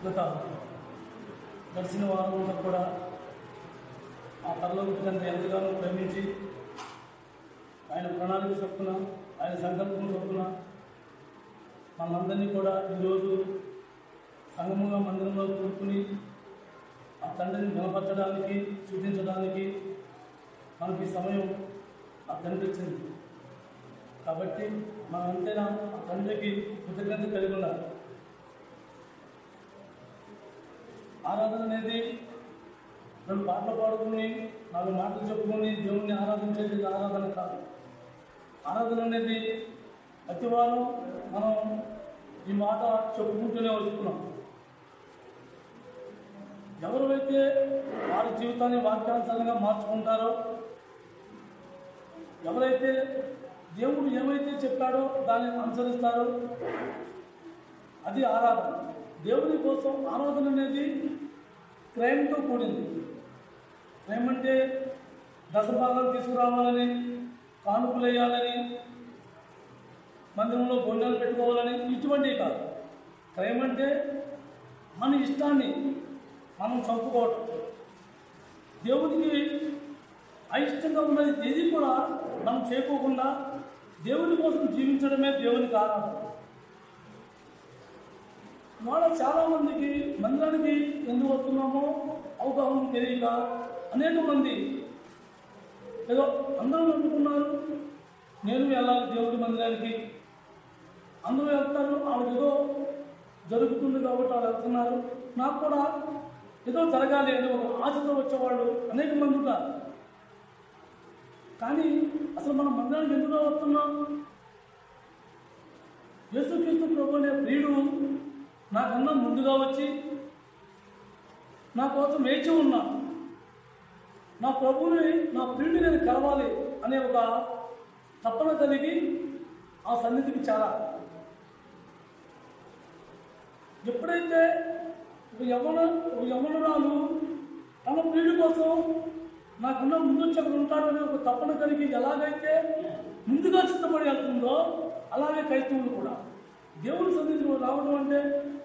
గత గడిచిన వారంలో కూడా ఆ పరలోక తండ్రి ఎంతగానో ప్రేమించి ఆయన ప్రణాళిక చొప్పున ఆయన సంకల్పం చొప్పున మనందరినీ కూడా ఈరోజు సంగముగా మందిరంలో కూర్చుని ఆ తండ్రిని బలపరచడానికి సూచించడానికి మనకి సమయం ఆ తండ్రి ఇచ్చింది. కాబట్టి మనం అంతేనా ఆ తండ్రికి కృతజ్ఞత కలిగి ఉండాలి. ఆరాధన అనేది రెండు పాటలు పాడుకుని 4 మాటలు చెప్పుకొని దేవుణ్ణి ఆరాధించేది ఆరాధన కాదు. ఆరాధన అనేది ప్రతివారం మనం ఈ మాట చెప్పుకుంటూనే వస్తున్నాం. ఎవరైతే వారి జీవితాన్ని వాక్యానుసారంగా మార్చుకుంటారో, ఎవరైతే దేవుడు ఏమైతే చెప్పాడో దాన్ని అనుసరిస్తారో అది ఆరాధన. దేవుని కోసం ఆరాధన అనేది క్రైమ్తో కూడింది. క్రైమ్ అంటే దశభాగాలు తీసుకురావాలని, కానుకలు వేయాలని, మందిరంలో భోజనాలు పెట్టుకోవాలని ఇటువంటివి కాదు. క్రైమ్ అంటే మన ఇష్టాన్ని మనం చంపుకోవటం. దేవునికి అయిష్టంగా ఉన్నది ఏది కూడా మనం చేయకోకుండా దేవుని కోసం జీవించడమే దేవునికి ఆరాధన. వాళ్ళ చాలామందికి మందిరానికి ఎందుకు వస్తున్నామో అవగాహన తెలియక అనేక మంది ఏదో అందరూ అనుకున్నారు నేను వెళ్ళాలి దేవుడి మందిరానికి, అందరూ వెళ్తారు, వాళ్ళకి ఏదో జరుగుతుంది కాబట్టి వాళ్ళు వెళ్తున్నారు, నాకు కూడా ఏదో జరగాలి అని ఒక ఆశతో వచ్చేవాళ్ళు అనేక మంది ఉన్నారు. కానీ అసలు మనం మందిరానికి ఎందుకు వస్తున్నాం? యేసుక్రీస్తు ప్రభు అనే ప్రియుడు నాకన్నా ముందుగా వచ్చి నా కోసం వేచి ఉన్నా, నా ప్రభువుని నా ప్రియుడిని నేను కలవాలి అనే ఒక తపన కలిగి ఆ సన్నిధికి చాలా. ఎప్పుడైతే యవ్వనురాలు తన ప్రియుడి కోసం నాకన్నా ముందు వచ్చి అక్కడ ఉంటారనే ఒక తపన కలిగి ఎలాగైతే ముందుగా సిద్ధపడి వెళ్తుందో అలాగే క్రైస్తవులు కూడా దేవుని సన్నిధిలో రావడం అంటే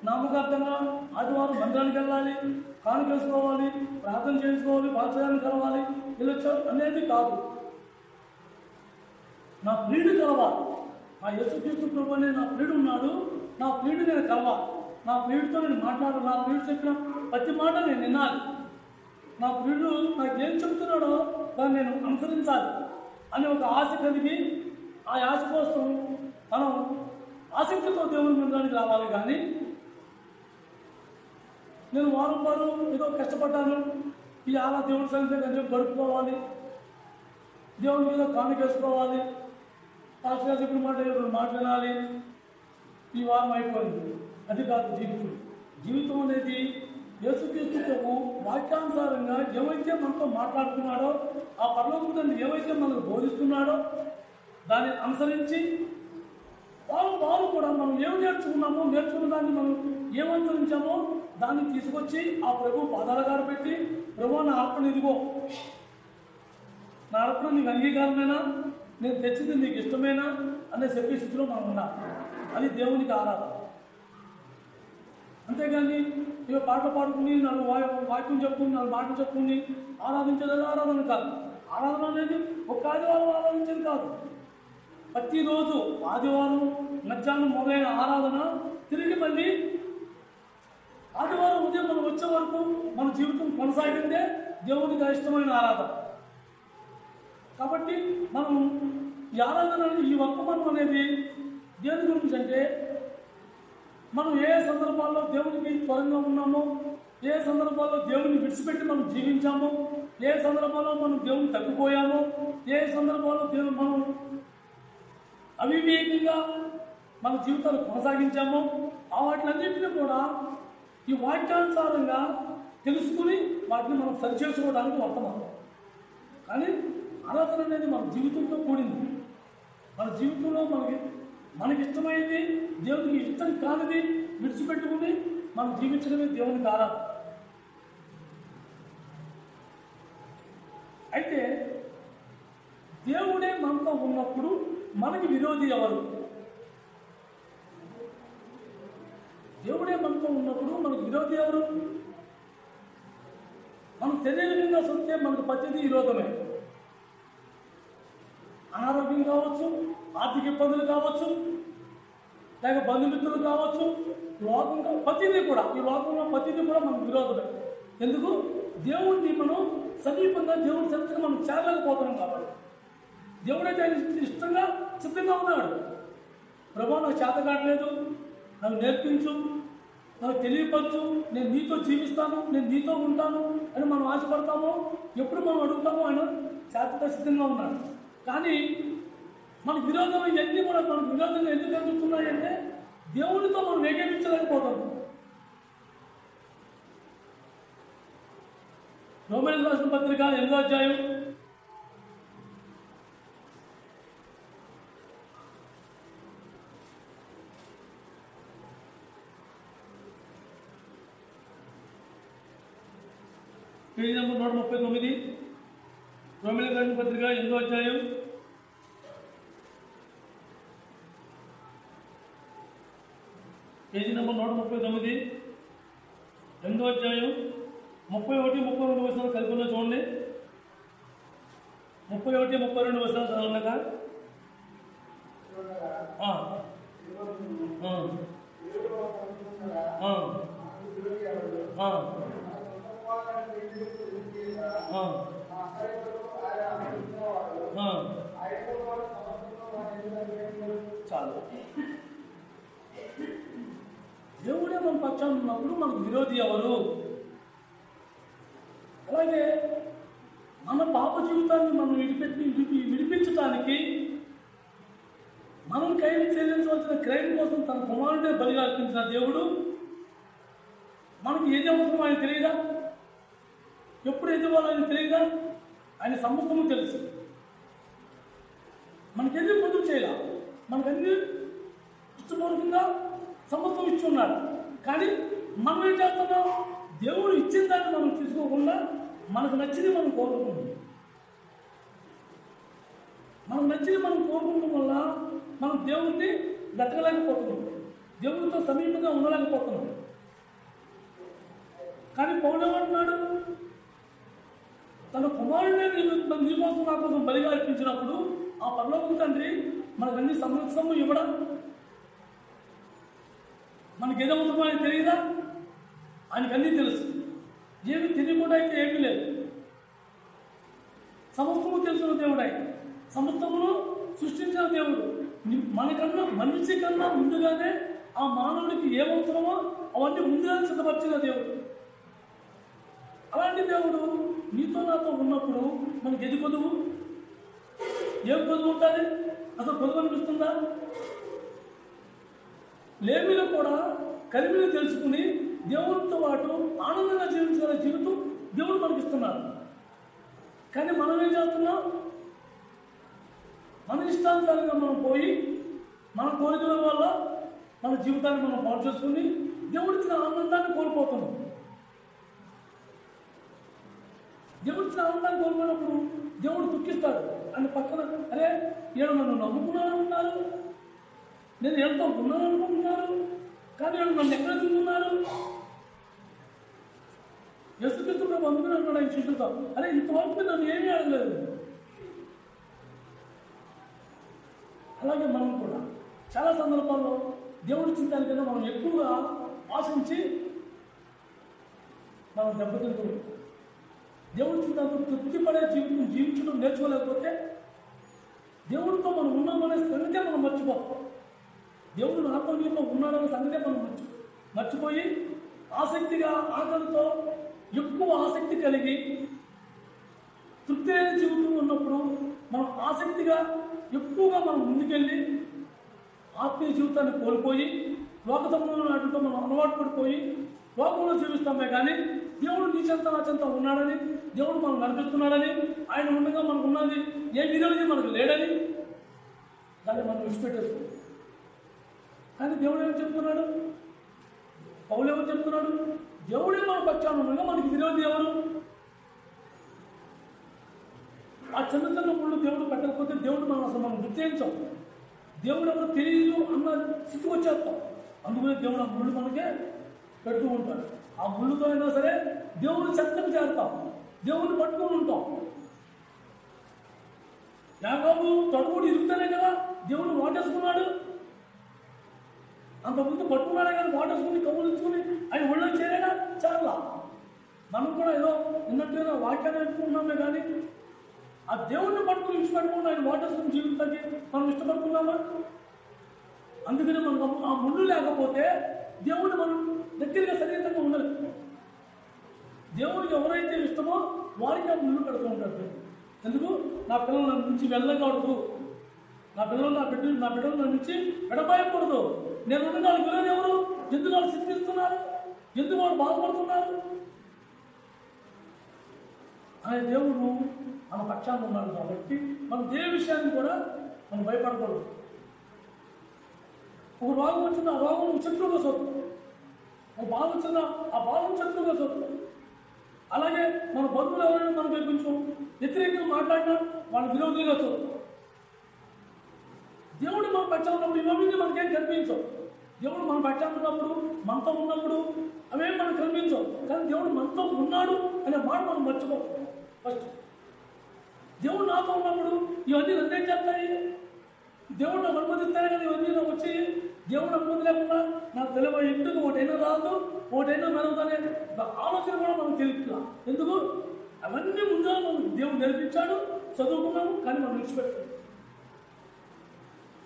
నామకార్థంగా ఆదివారం మందిరానికి వెళ్ళాలి, కానుక వేసుకోవాలి, ప్రార్థన చేసుకోవాలి, పాఠశాలను కలవాలి ఇలా అనేది కాదు. నా ప్రియుడు కలవాలి. ఆ యేసుక్రీస్తు ప్రభు అనే నా ప్రియుడు ఉన్నాడు, నా ప్రియుడు నేను కలవాలి, నా ప్రియుడితో నేను మాట్లాడాలి, నా ప్రియుడు చెప్పిన ప్రతి మాట నేను వినాలి, నా ప్రియుడు నాకు ఏం చెప్తున్నాడో దాన్ని నేను అనుసరించాలి అనే ఒక ఆశ కలిగి ఆ ఆశ కోసం మనం ఆసక్తితో దేవుని మందిరానికి రావాలి. కానీ నేను వారం ఏదో కష్టపడ్డాను, ఈ అలా దేవుడి సంగతి కొంచెం గడుపుకోవాలి, దేవుని మీద కానుక వేసుకోవాలి, పాస్టర్ చెప్పిన మాట 2 మాటలు వినాలి, ఈ వారం అయిపోయింది. అది కాదు జీవితం. జీవితం అనేది యేసుక్రీస్తు ప్రభు వాక్యానుసారంగా ఏవైతే మనతో మాట్లాడుతున్నాడో, ఆ పరలోకపు తండ్రి ఏవైతే మనకు బోధిస్తున్నాడో దాన్ని అనుసరించి వారు కూడా మనం ఏమి నేర్చుకున్నామో, నేర్చుకున్న దాన్ని మనం ఏమనుసరించామో దాన్ని తీసుకొచ్చి ఆ ప్రభు పాదాల గారు పెట్టి, ప్రభు నా అర్పణ ఇదిగో, నా అర్పణ నీకు అంగీకారమేనా, నేను తెచ్చింది నీకు ఇష్టమేనా అనే చెప్పే స్థితిలో మనం ఉన్నాం. అది దేవునికి ఆరాధన. అంతేగాని ఇక పాటలు పాడుకుని 4 వాక్యం చెప్పుకుని 4 మాటలు చెప్పుకుని ఆరాధించేది ఆరాధన కాదు. ఆరాధన అనేది ఒక ఆదివారం ఆరాధించేది కాదు. ప్రతిరోజు ఆదివారం మధ్యాహ్నం మొదలైన ఆరాధన తిరిగి మళ్ళీ ఆదివారం ఉదయం మనం వచ్చే వరకు మన జీవితం కొనసాగిందే దేవునికి ఇష్టమైన ఆరాధన. కాబట్టి మనం ఈ ఆరాధన ఈ వర్తమానం అనేది దేని గురించి అంటే, మనం ఏ సందర్భాల్లో దేవునికి త్వరగా ఉన్నామో, ఏ సందర్భాల్లో దేవుని విడిచిపెట్టి మనం జీవించామో, ఏ సందర్భాల్లో మనం దేవుని తప్పిపోయామో, ఏ సందర్భాల్లో దేవుని మనం అవివేకంగా మన జీవితాలు కొనసాగించామో ఆ వాటిలన్నింటినీ కూడా ఈ వాక్యానుసారంగా తెలుసుకుని వాటిని మనం సరిచేసుకోవడానికి వర్తమానం. కానీ ఆరాధన అనేది మన జీవితంతో కూడింది. మన జీవితంలో మనకి ఇష్టమైంది, దేవునికి ఇష్టం కానిది విడిచిపెట్టుకుని మనం జీవించడమే దేవునికి ఆరాధన. అయితే దేవుడే మనతో ఉన్నప్పుడు మనకి విరోధి ఎవరు? దేవుడే మనతో ఉన్నప్పుడు మనకు విరోధి ఎవరు? మనం శరీరంగా చూస్తే మనకు ప్రతిదీ విరోధమే. అనారోగ్యం కావచ్చు, ఆర్థిక ఇబ్బందులు కావచ్చు, లేక బంధుమిత్రులు కావచ్చు, లోకం ప్రతిదీ కూడా, ఈ లోకంలో ప్రతిదీ కూడా మనకు విరోధమే. ఎందుకు? దేవుడిని మనం సమీపంగా దేవుడి సరిగ్గా మనం చేరలేకపోతున్నాం కాబట్టి. దేవుడైతే ఆయన ఇష్టంగా సిద్ధంగా ఉన్నాడు. ప్రభా నాకు చేత కావట్లేదు, నాకు నేర్పించు, నాకు తెలియపరచు, నేను నీతో జీవిస్తాను, నేను నీతో ఉంటాను అని మనం ఆశపడతామో, ఎప్పుడు మనం అడుగుతామో ఆయన చేతగా సిద్ధంగా ఉన్నాడు. కానీ మనకు విరోధం ఇవన్నీ కూడా మనకు విరోధంగా ఎందుకు అనిపిస్తున్నాయంటే దేవుడితో మనం ఏకీపించలేకపోతాం. రోమీయులకు రాసిన పత్రిక 8వ అధ్యాయం 139. రోమీయులకు రాసిన పత్రిక 8వ అధ్యాయం 139, 8వ అధ్యాయం 31-32 వచనాలు కలిపి చూడండి. 31-32 వచనాలు చదవలేక చాలు. దేవుడే మన పక్షాన ఉన్నప్పుడు మనకు విరోధి ఎవరు? అలాగే మన పాప జీవితాన్ని మనం విడిపించడానికి మనం క్రైమ్ చెల్లించవలసిన క్రైమ్ కోసం తన కుమారుడే బలిగా అర్పించిన దేవుడు మనకి ఏది అవసరం ఆయన తెలియదా? ఎప్పుడు ఏది ఇవ్వాలో ఆయన తెలియదా? ఆయన సమస్తము తెలుసు. మనకెందుకు పొదుపు చేయాల? మనకన్నీ ఇష్టపూర్వకంగా సమస్తం ఇచ్చి ఉన్నాడు. కానీ మనం ఏం చేస్తున్నాం? దేవుడు ఇచ్చిన దాన్ని మనం తీసుకోకుండా మనకు నచ్చింది మనం కోరుకుంటున్నాం. మనకు నచ్చింది మనం కోరుకోవడం వల్ల మనం దేవుడిని వెతకలేకపోతున్నాం, దేవుడితో సమీపంగా ఉండలేకపోతున్నాం. కానీ పౌలు ఏమంటున్నాడు? తన కుమారుడిని నీ కోసం నా కోసం బలిగా అర్పించినప్పుడు ఆ పరలోకపు తండ్రి మనకన్నీ సమస్యము ఇవ్వడం, మనకి ఏదో అవసరమో ఆయన తెలియదా? ఆయనకన్నీ తెలుసు. ఏమి తెలియకుండా అయితే ఏమీ లేదు. సమస్తము తెలుసున్న దేవుడు ఆయన, సమస్తమును సృష్టించిన దేవుడు. మనకన్నా మనిషి కన్నా ముందుగానే ఆ మానవుడికి ఏమవసరమో అవన్నీ ముందుగానే సిద్ధపరిచిన దేవుడు. అలాంటి దేవుడు నీతో నాతో ఉన్నప్పుడు మనకి ఎది కొదువు? ఏం కొదువు ఉంటుంది? అసలు కొదువు అనిపిస్తుందా? లేమిలో కూడా కలిమిని తెలుసుకుని దేవుడితో పాటు ఆనందంగా జీవించిన జీవితం దేవుడు మనకిస్తున్నాడు. కానీ మనం ఏం చేస్తున్నాం? మన ఇష్టానుసారంగా మనం పోయి మన కోరికల వల్ల మన జీవితాన్ని మనం పాటు చేసుకుని దేవుడిచ్చిన ఆనందాన్ని కోల్పోతున్నాం. దేవుడిచ్చిన ఆనందాన్ని కోల్పోయినప్పుడు దేవుడు దుఃఖిస్తాడు. అని పక్కన అరే ఏడు నన్ను నమ్ముకున్నాను, నేను ఎంతో ఉన్నాను అనుకుంటున్నారు, కానీ వాళ్ళు నన్ను ఎక్కడ తింటున్నారు? యేసుక్రీస్తు ప్రభు అందుకుని అన్నాడు ఆయన శిష్యులతో, అరే ఇంతవరకు నన్ను ఏమీ అడగలేదు. అలాగే మనం కూడా చాలా సందర్భాల్లో దేవుడి చింతానికన్నా మనం ఎక్కువగా ఆశించి మనం దెబ్బతింటున్నాం. దేవుడి చింతతో తృప్తి పడే జీవితం జీవించడం నేర్చుకోలేకపోతే దేవుడితో మనం ఉన్నామనే సంగతే మనం మర్చిపోతాం. దేవుడు నాతో నీతో ఉన్నాడనే సంగతే మనం మర్చిపోయి ఆసక్తిగా ఆకలితో ఎక్కువ ఆసక్తి కలిగి తృప్తి లేని జీవితంలో ఉన్నప్పుడు మనం ఆసక్తిగా ఎక్కువగా మనం ముందుకెళ్ళి ఆత్మీయ జీవితాన్ని కోల్పోయి లోక సంబంధమైన వాటితో మనం అలవాటు పడిపోయి లోకంలో జీవిస్తామే. కానీ దేవుడు నీ చెంత నా చెంత ఉన్నాడని, దేవుడు మనం నడిపిస్తున్నాడని, ఆయన ఉండగా మనకు ఉన్నది ఏ విధంగా మనకు లేడని దాన్ని మనం విడిచిపెట్టేస్తున్నాం. కానీ దేవుడు ఏమని చెప్తున్నాడు? పౌలు ఏమని చెప్తున్నాడు? దేవుడే మన పక్షాన ఉండగా మనకి విరోధి ఎవరు? ఆ చిన్న చిన్న ముళ్ళు దేవుడు పెట్టకపోతే దేవుడు మనం అసలు మనం గుర్తించాం. దేవుడు ఎవరు తెలియదు అన్న స్థితికి వచ్చేస్తాం. అందుకనే దేవుడు ఆ ముళ్ళు మనకే పెడుతూ ఉంటాడు. ఆ ముళ్ళుతో అయినా సరే దేవుని చెంతకు చేరుతాం, దేవుని పట్టుకుని ఉంటాం. యాకోబు తొడగూడు ఇరుగుతానే కదా దేవుడు వాటేసుకున్నాడు. అంతకుముందు పట్టుకున్నాడే కానీ వాటేసుకుని కబులించుకుని ఆయన ఒళ్ళో చేరేనా చాలా. మనం కూడా ఏదో ఉన్నట్టుగా వాక్యాన్ని పెట్టుకున్నామే కానీ ఆ దేవుడిని పట్టుకుని ఇష్టపట్టుకుని ఆయన వాటేసుకుని జీవితానికి మనం ఇష్టపడుతున్నామా? అందుకని మనకు ఆ ముళ్ళు లేకపోతే దేవుడు మనం దగ్గరగా సన్నిహితంగా ఉండదు. దేవుడికి ఎవరైతే ఇష్టమో వారికి ఆ ముళ్ళు పెడుతూ ఉంటాడు. ఎందుకు? నా పిల్లలు నన్ను నుంచి వెళ్ళకూడదు, నా బిడ్డలు నా నుంచి ఎడబాయకూడదు. నేను ఉన్న వాళ్ళు విలువలు ఎవరు? ఎందుకు వాళ్ళు చింతిస్తున్నారు, ఎందుకు వాళ్ళు బాధపడుతున్నారు అనే దేవుడు మన పక్షాన్ని ఉన్నాడు. కాబట్టి మనం ఏ విషయాన్ని కూడా మనం భయపడకూడదు. ఒక రోగం వచ్చింది, ఆ రోగం శత్రువుగా చూస్తాం. ఒక బాధ వచ్చిందా, ఆ బాధను శత్రువుగా చూస్తాం. అలాగే మన బంధువులు ఎవరైనా మనకు కొంచెం వ్యతిరేకంగా మాట్లాడినా వాళ్ళ విరోధులుగా చూస్తాం. దేవుడు మన పక్షాన ఉన్నప్పుడు ఇవన్నీ మనకేం కనిపించవు. దేవుడు మన పక్షాన ఉన్నప్పుడు, మనతో ఉన్నప్పుడు అవేం మనకు కనిపించవు. కానీ దేవుడు మనతో ఉన్నాడు అనే మాట మనం మర్చిపోతాం. ఫస్ట్ దేవుడు నాతో ఉన్నప్పుడు ఇవన్నీ నన్నేం చేస్తాయి? దేవుడు నాకు అనుమతిస్తానే కానీ ఇవన్నీ నాకు వచ్చి దేవుడు అనుమతి లేకుండా నాకు తెలియ ఎందుకు ఒకటైనా రాదు, ఒకటైనా మెరుగుతానే ఆలోచన కూడా మనకు తెలుపుతున్నా. ఎందుకు? అవన్నీ ముందుగా మనం దేవుడు నేర్పించాడు, చదువుకున్నాము, కానీ మనం విడిచిపెట్టాడు.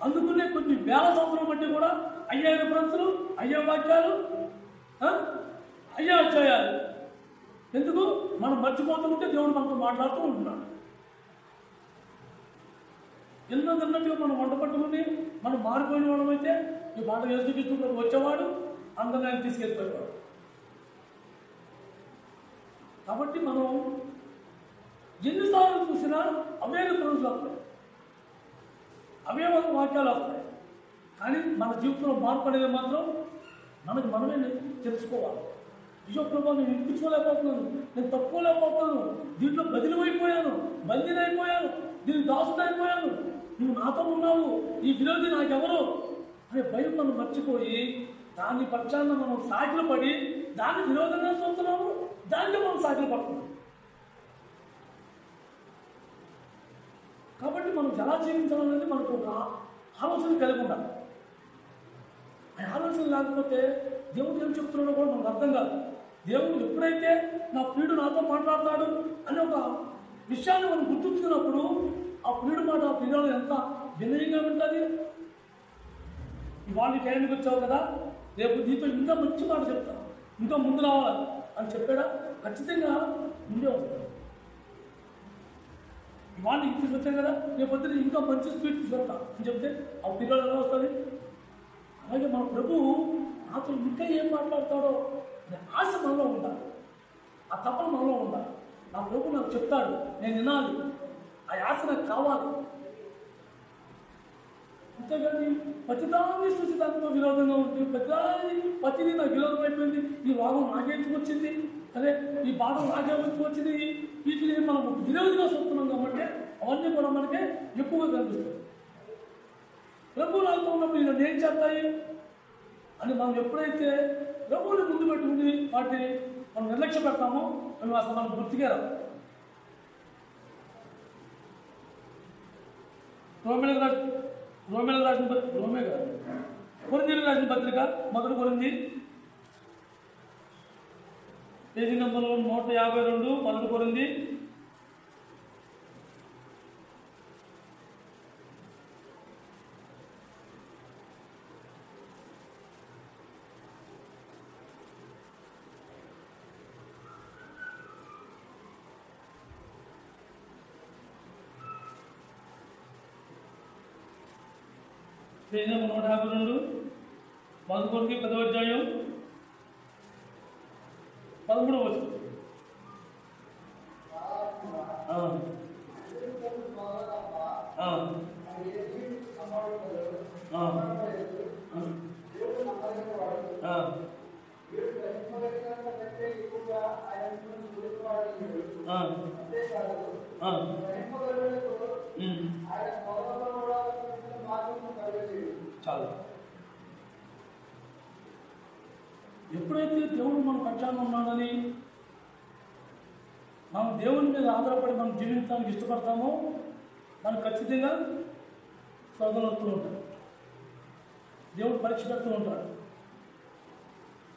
అందుకునే కొన్ని వేల సంవత్సరం బట్టి కూడా 5 రిఫరెన్సులు, 5 వాక్యాలు, 5 అధ్యాయాలు. ఎందుకు? మనం మర్చిపోతూ ఉంటే దేవుడు మనతో మాట్లాడుతూ ఉంటున్నాడు. ఎన్నదన్నట్టుగా మనం వంట పట్టుకుని మనం మారిపోయిన వాళ్ళమైతే ఈ మాట యేసుక్రీస్తు వచ్చేవాడు, అందరిని ఆయన తీసుకెళ్ళిపోయేవాడు. కాబట్టి మనం ఎన్నిసార్లు చూసినా అవే రిఫరెన్స్లు వస్తాయి, అవే వాక్యాలు వస్తాయి. కానీ మన జీవితంలో మార్పడేది మాత్రం మనమే తెలుసుకోవాలి. అయ్యో ప్రభా, నేను వినిపించుకోలేకపోతున్నాను, నేను తప్పుకోలేకపోతున్నాను, దీంట్లో బదిలీపోయాను, బందీనైపోయాను, దీనికి దాసుడైపోయాను, నువ్వు నాతో ఉన్నావు, ఈ విరోధి నాకెవరు అనే భయం మనం మర్చిపోయి దాని పక్షాన మనం సాగిలు పడి దాన్ని విరోధంగా చూస్తున్నాము, దాంట్లో మనం సాగిలు పడుతున్నాం. కాబట్టి మనం ఎలా జీవించాలనేది మనకు ఒక ఆలోచన కలిగి ఉండాలి. ఆ ఆలోచన లేకపోతే దేవుడు ఏం చెప్తున్నాడో కూడా మనకు అర్థం కాదు. దేవుడు ఎప్పుడైతే నా ప్రియుడు నాతో మాట్లాడతాడు అనే ఒక విషయాన్ని మనం గుర్తుంచుకున్నప్పుడు ఆ ప్రియుడు మాట ఆ ప్రియుడు ఎంత వినయంగా ఉంటుంది. ఇవాళ టైంకి వచ్చావు కదా, రేపు నీతో ఇంకా మంచి మాట చెప్తాను, ఇంకా ముందు రావాలి అని చెప్పాడా? ఖచ్చితంగా ముందే వస్తాడు. ఇవాళ ఇంటికి తీసుకొచ్చాను కదా, రేపు పొద్దున ఇంకా మంచి స్పీడ్ తీసుకొస్తా అని చెప్తే ఆ పిల్లలు ఎలా వస్తుంది? అలాగే మన ప్రభువు నాతో ఇంకా ఏం మాట్లాడతాడో అనే ఆశ మనలో ఉండాలి, ఆ తపన మనలో ఉండాలి. నా ప్రభు నాకు చెప్తాడు, నేను వినాలి, ఆ ఆశ నాకు కావాలి. అంతేగాని ప్రతిదాన్ని సూచితాత్మక విరోధంగా ఉంటుంది, ప్రతిదీ నాకు విరోధం అయిపోయింది, ఈ రోగం నాకెందుకు వచ్చింది, అదే ఈ బాధ నాకే వచ్చింది, వీటిని మనం విరోధిగా చూస్తున్నాం. కాబట్టి అవన్నీ కూడా మనకే ఎక్కువగా కనిపిస్తాయి. ప్రభువు నాతో ఉన్నప్పుడు నేను ఏం చేస్తాయి అని మనం ఎప్పుడైతే ప్రభువుని ముందు పెట్టుకుని వాటిని మనం నిర్లక్ష్య పెడతామో అవి అసలు మనకు గుర్తుకే రావు. కొరింథీయులకు రాసిన పత్రిక 1 కొరింథీ పేజీ నంబర్ 152, 1 కొరింథీ. పేజీ నంబర్ 152, 1 కొరింథీ 10వ అధ్యాయం 13వ వచనం. చాలు. ఎప్పుడైతే దేవుడు మన పక్షాన ఉన్నాడని మనం దేవుని మీద ఆధారపడి మనం జీవించడానికి ఇష్టపడతామో మనకు ఖచ్చితంగా శోధనలు వస్తూ ఉంటాడు, దేవుడు పరీక్ష పెడుతూ ఉంటాడు.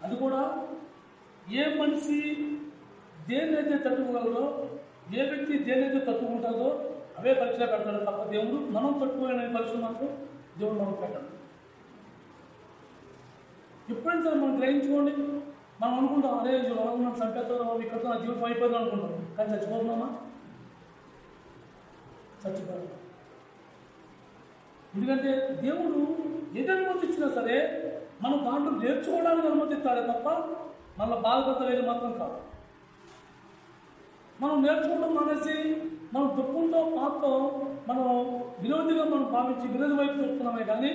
అది కూడా ఏ మనిషి దేన్నైతే తట్టుకోగలదో, ఏ వ్యక్తి దేన్నైతే తట్టుకుంటుందో అవే పరీక్షలు పెడతాడు తప్ప దేవుడు మనం తట్టుకోలేని పరీక్షలు మాత్రం దేవుడు మనం పెట్టాడు. ఎప్పుడైనా సరే మనం గ్రహించుకోండి, మనం అనుకుంటాం అదే మనం చంపేస్తాం, ఇక్కడితో నా జీవితం అయిపోయింది అనుకుంటాం. కానీ చచ్చిపోతున్నామా? చచ్చిపోతాం. ఎందుకంటే దేవుడు ఏది అనుమతిచ్చినా సరే మనం దాంట్లో నేర్చుకోవడానికి అనుమతిస్తాడే తప్ప మన బాధపడలేదు మాత్రం కాదు. మనం నేర్చుకోవడం మానేసి మనం దుఃఖంతో పాపతో మనం విరోధిగా మనం భావించి విరోధి వైపు చూస్తున్నామే కానీ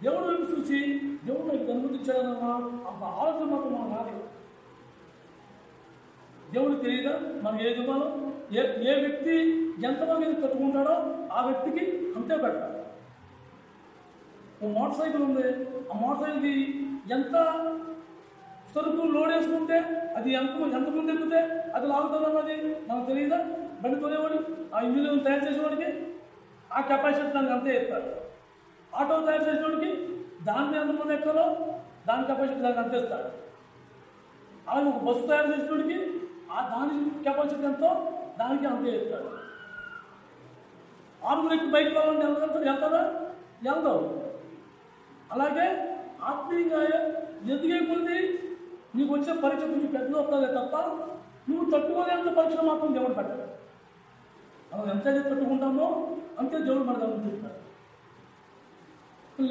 దేవుడు వైపు చూసి దేవుడు నాకు అనుమతించాడన్న అంత ఆలోచన మాత్రం మనం రాదు. దేవుడు తెలియదా మనం ఏది ఇవ్వాలో, ఏ వ్యక్తి ఎంతమంది కట్టుకుంటాడో ఆ వ్యక్తికి అంతే పెట్టాలి. ఓ మోటార్ సైకిల్ ఉంది, ఆ మోటార్ సైకిల్కి ఎంత సరుకు లోడ్ వేసుకుంటే అది ఎంతమంది ఎక్కితే అది లాగుతుందన్నది మనకు తెలియదా? బండి కొనేవాడు ఆ ఇంజిన్ తయారు చేసేవాడికి ఆ కెపాసిటీ దానికి అంతే ఎత్తాడు. ఆటో తయారు చేసేవాడికి దాన్ని ఎంతమంది ఎక్కాలో దాని కెపాసిటీ దానికి అంతే ఇస్తాడు. అలాగే ఒక బస్సు తయారు చేసేవాడికి దాని కెపాసిటీ ఎంతో దానికి అంతే ఇస్తాడు. 6 వ్యక్తి బైక్ కావాలంటే వెళ్తాడా? వెళ్తావు. అలాగే ఆత్మీయంగా ఎదిగే కొద్ది నీకు వచ్చే పరీక్ష నీకు పెద్దది వస్తుందే తప్ప నువ్వు తట్టుకోలేంత పరీక్షలు మాత్రం దేవుడు పెట్టాడు. మనం ఎంతైతే తట్టుకుంటామో అంతే దేవుడు మనకు అనుమతిస్తాడు.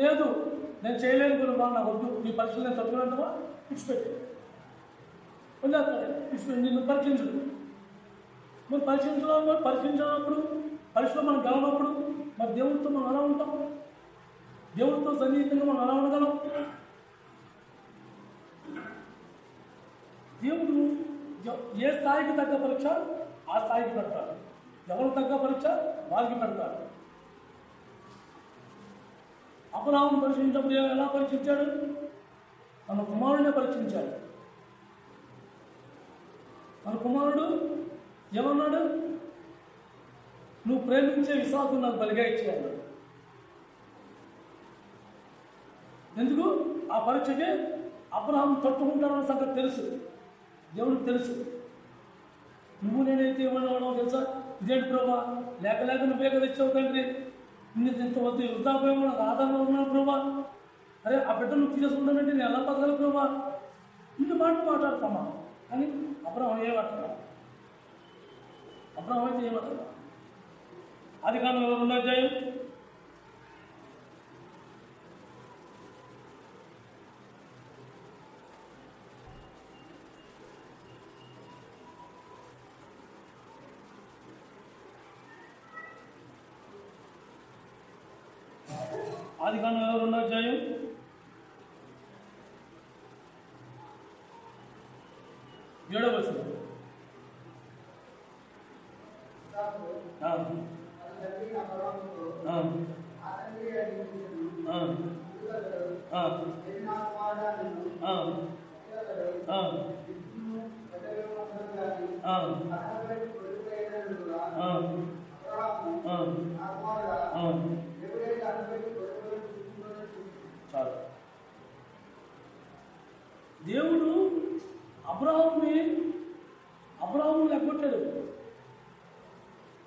లేదు నేను చేయలేను గురువా, నాకు వద్దు, నీ పరీక్షలు నేను తట్టుకోలేంటవా ఇచ్చిపెట్టి వదిలేస్తాడు. నిన్ను పరీక్షించడు. మరి పరీక్షించినప్పుడు పరీక్షలో మనం గెలవనప్పుడు మరి దేవుడితో మనం ఎలా ఉంటాం? దేవుడితో సన్నిహితంగా మనం ఎలా ఉండగలం? దేవుడు ఏ స్థాయికి తగ్గ పరీక్ష ఆ స్థాయికి పెడతాడు, ఎవరు తగ్గ పరీక్ష వారికి పెడతాడు. అబ్రాహాము పరీక్షించినప్పుడు ఎలా పరీక్షించాడు? తన కుమారుడినే పరీక్షించాడు. తన కుమారుడు ఏమన్నాడు? నువ్వు ప్రేమించే విశ్వాసం నాకు బలిగా ఇచ్చేయాలి. ఎందుకు? ఆ పరీక్షకి అబ్రాహాము తట్టుకుంటాడన్న సంగతి తెలుసు, దేవుడికి తెలుసు. నువ్వు నేనైతే ఏమన్నా తెలుసా? ఇదేంటి ప్రభా, లేక నువ్వే కదా ఇచ్చావు తండ్రి, నిన్ను ఇంత వద్దు వృద్ధాపోయాము, నాకు ఆధారంగా ఉన్నాను ప్రభా, అరే ఆ బిడ్డ నువ్వు తీసుకుంటానంటే నేను ఎలా పదగలను ప్రభా, ఇన్ని మాటలు మాట్లాడతామా అని అబ్రాహాము ఏమంటాడు? అబ్రాహాము అయితే ఏమంటాడు? ఆదికాండం 2వ అధ్యాయం 2వ అధ్యాయం 7వ వచనం. దేవుడు అబ్రాహాము లెక్కొట్టాడు.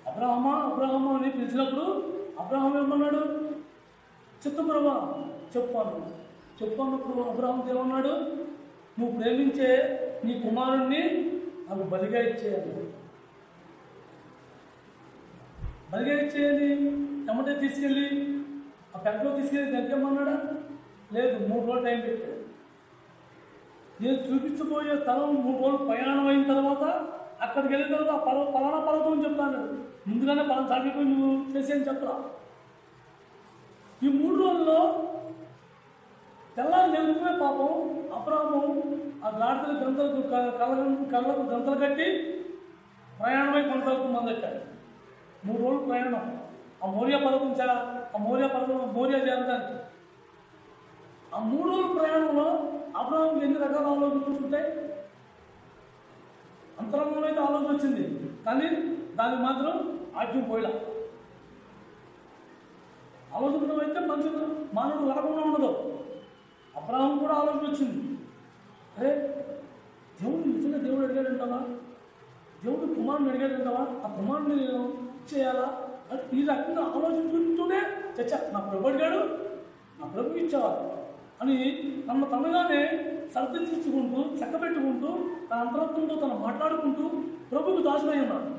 అబ్రాహము అని పిలిచినప్పుడు అబ్రాహాము ఏమన్నాడు? చిత్తం ప్రభా చెప్పన్నప్పుడు అబ్రాహాము ఏమన్నాడు? నువ్వు ప్రేమించే నీ కుమారుణ్ణి నాకు బలిగా ఇచ్చేయాలి. బలిగా ఇచ్చేయాలి. ఎమ్మటే తీసుకెళ్ళి ఆ పెద్దలో తీసుకెళ్ళి దగ్గరమన్నాడా? లేదు, 3 రోజులు టైం పెట్టాడు. నేను చూపించబోయే స్థలం 3 రోజులు ప్రయాణం అయిన తర్వాత అక్కడికి వెళ్ళిన తర్వాత పలానా పర్వతం అని చెప్తాను. ముందుగానే పలానా సాగిపోయి నువ్వు చేసేయని చెప్పరా. ఈ 3 రోజుల్లో తెల్లారి నెలకునే పాపం అబ్రాహాము ఆ గాడిదల కళ్ళకు గంతలు కట్టి ప్రయాణమై కొనసాగుతూ మొదలెట్టాడు. 3 రోజులు ప్రయాణం. ఆ మోరియా పర్వతం చేరడానికి ఆ 3 రోజుల ప్రయాణంలో అబ్రహాంకి ఎన్ని రకాల ఆలోచనలు ఉంటాయి. అంతరంగంలో అయితే ఆలోచన వచ్చింది, కానీ దానికి మాత్రం ఆజ్యం పోయిలా. ఆలోచన అయితే మనిషి మానవుడు లేకుండా ఉండదు. అబ్రహాం కూడా ఆలోచన వచ్చింది, అరే దేవుడు నిజంగా దేవుడు అడిగాడంటావా, దేవుడు కుమారుని అడిగాడంటావా, ఆ కుమారుని నేను ఇచ్చేయాలా, ఈ రకంగా ఆలోచించుకుంటూనే చచ్చా నా ప్రభు అడిగాడు, నా ప్రభుకి ఇచ్చేవాడు అని తనగానే సర్దించుకుంటూ చక్కబెట్టుకుంటూ తన అంతరంగంతో తను మాట్లాడుకుంటూ ప్రభుకు దాసుడై ఉన్నాడు.